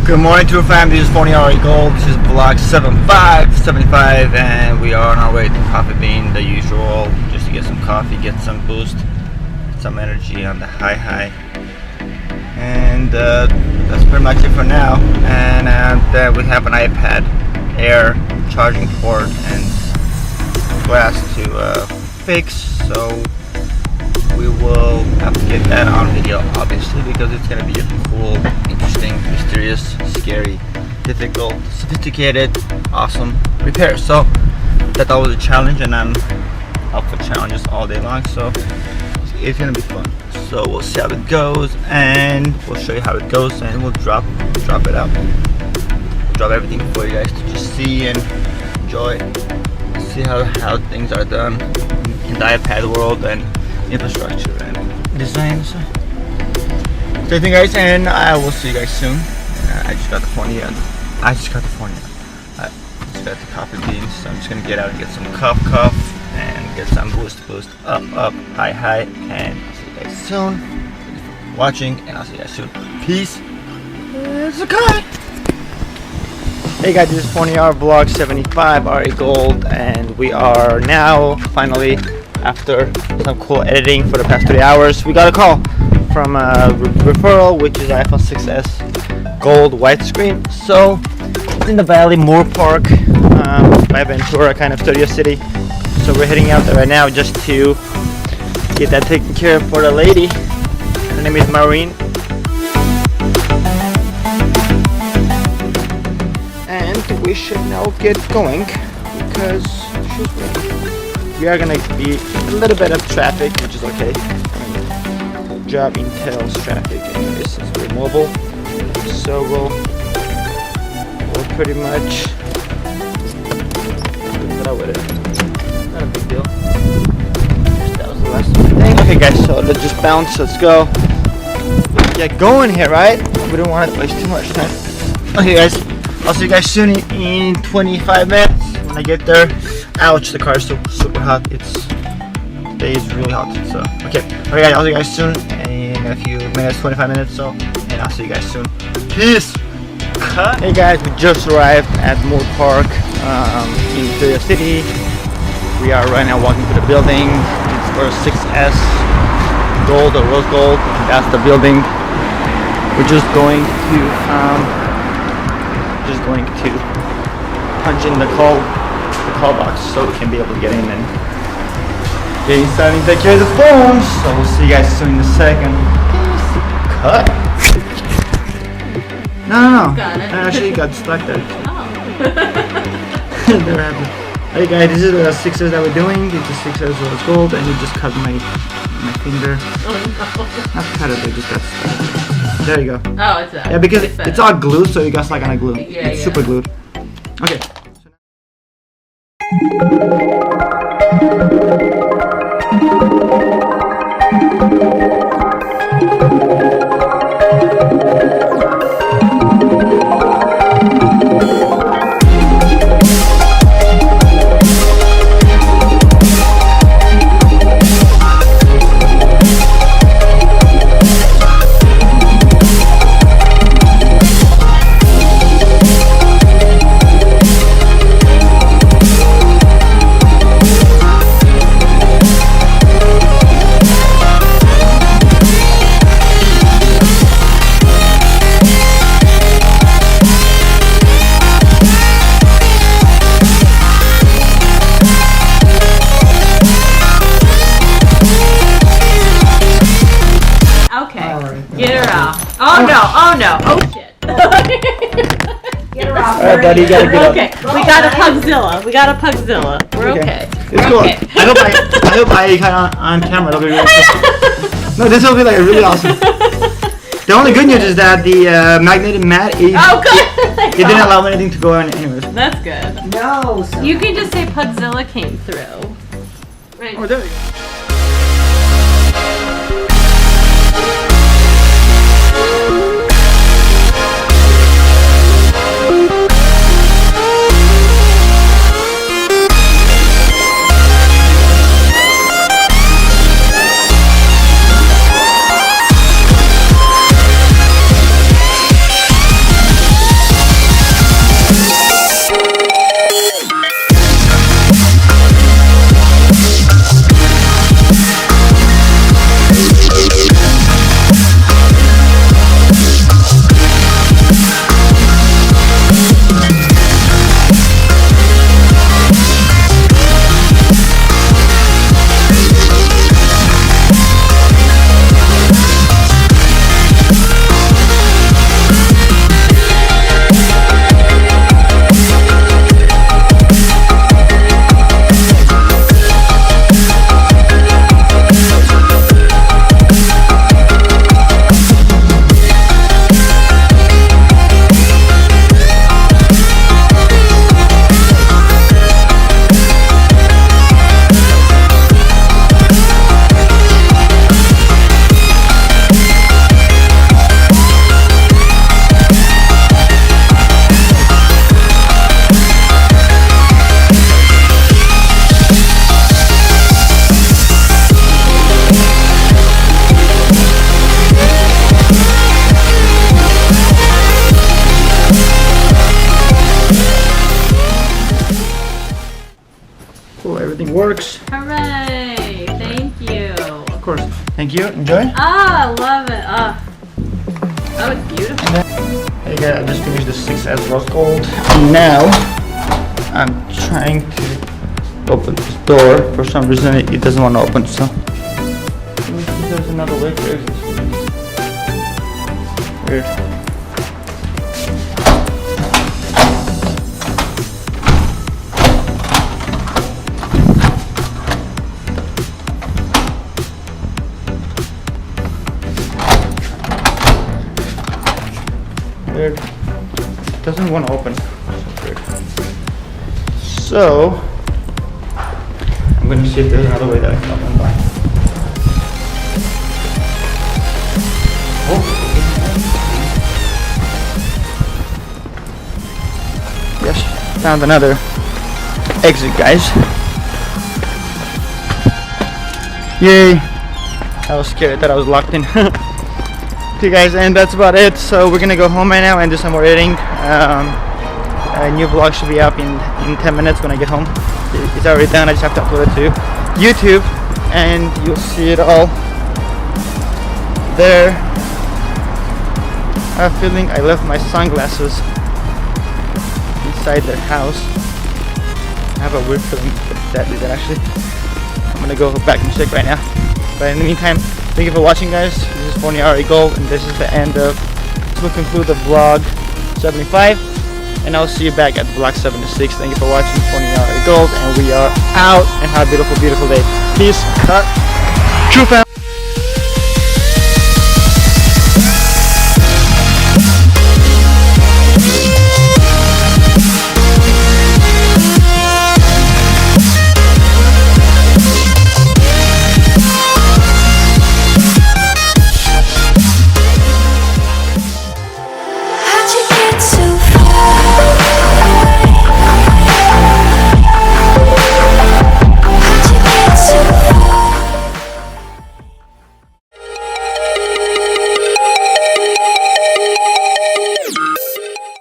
Good morning to our family. This is Phon-Er Gold. This is vlog 75, and we are on our way to Coffee Bean, the usual, just to get some coffee, get some boost, get some energy on the high. And that's pretty much it for now. And we have an iPad Air charging port and glass to fix, so we will have to get that on video, obviously, because it's going to be a cool, interesting, mysterious, scary, difficult, sophisticated, awesome repair. So that's always a challenge, and I'm up for challenges all day long, so it's going to be fun. So we'll see how it goes, and we'll show you how it goes, and we'll drop it out, drop everything for you guys to just see and enjoy, see how things are done in the iPad world and infrastructure and design. So stay tuned, guys, and I will see you guys soon. I just got the Phon-Er. I just got the coffee beans, so I'm just gonna get out and get some cough and get some boost up high, and I'll see you guys soon. Thank you for watching, and I'll see you guys soon. Peace. It's a cut. Hey guys, this is Phon-Er vlog 75 RE Gold, and we are now finally, after some cool editing for the past 3 hours, we got a call from a referral, which is iPhone 6s gold widescreen. So it's in the Valley Moore Park by Ventura, kind of studio city. So we're heading out there right now just to get that taken care of for the lady. Her name is Maureen, and we should now get going because she's ready. We are gonna be a little bit of traffic, which is okay. I mean, job entails traffic anyways, since we're mobile. So we'll pretty much put with it. Not a big deal. That was the last thing. Okay guys, so let's just bounce, let's go. Get going here, right? We don't want to waste too much time. Okay guys, I'll see you guys soon in 25 minutes when I get there. Ouch, the car is so super hot. Today is really hot. So okay guys, I'll see you guys soon in a few minutes, 25 minutes. So, and I'll see you guys soon. Peace. Cut. Hey guys, we just arrived at Moore Park in the city. We are right now walking to the building. It's for 6S gold or rose gold. That's the building. We're just going to punch in the call box so we can be able to get in and get inside and take care of the phones. So we'll see you guys soon in a second. Cut. No. Got it. I actually got stuck there. Oh. Never happened. Hey guys, this is the 6s that we're doing. It's the 6s rose gold, and it just cut my finger. Oh no. Not cut it, but it just got stuck. There you go. Oh, it's that. Yeah, because it's all glued, so you got stuck on a glue. Yeah, it's super glued. Okay. Get her out. Oh no, oh shit. Get her off. Alright buddy, you gotta get up. Okay, we got a Pugzilla. We're okay. It's cool. Okay. I hope I got on camera. It'll be really cool. No, this will be like really awesome. The only good news is that the magnetic mat is it didn't allow anything to go in anyways. That's good. No. So You can just say Pugzilla came through. Right. Oh, there you go. successful. Everything works. Hooray! Thank you. Of course. Thank you. Enjoy. Ah, love it. Ah. Oh, it's beautiful. Hey guys, I just finished the 6S rose gold. Now I'm trying to open this door. For some reason it doesn't want to open, so let me see if there's another way. Where is this? Weird. Weird. It doesn't want to open. So weird. So I'm going to see if there's another way that I can open by. Oh. Yes, found another exit, guys. Yay! I was scared that I was locked in. Okay guys, and that's about it. So we're gonna go home right now and do some more editing. A new vlog should be up in 10 minutes when I get home. It's already done, I just have to upload it to YouTube and you'll see it all there. I have a feeling I left my sunglasses inside their house. I have a weird feeling that did that actually. I'm gonna go back and check right now. But in the meantime, thank you for watching, guys. This is Phon-Er Gold, and this is the end of, this will conclude the vlog 75, and I'll see you back at vlog 76. Thank you for watching Phon-Er Gold, and we are out, and have a beautiful, beautiful day. Peace. Cut. True fam.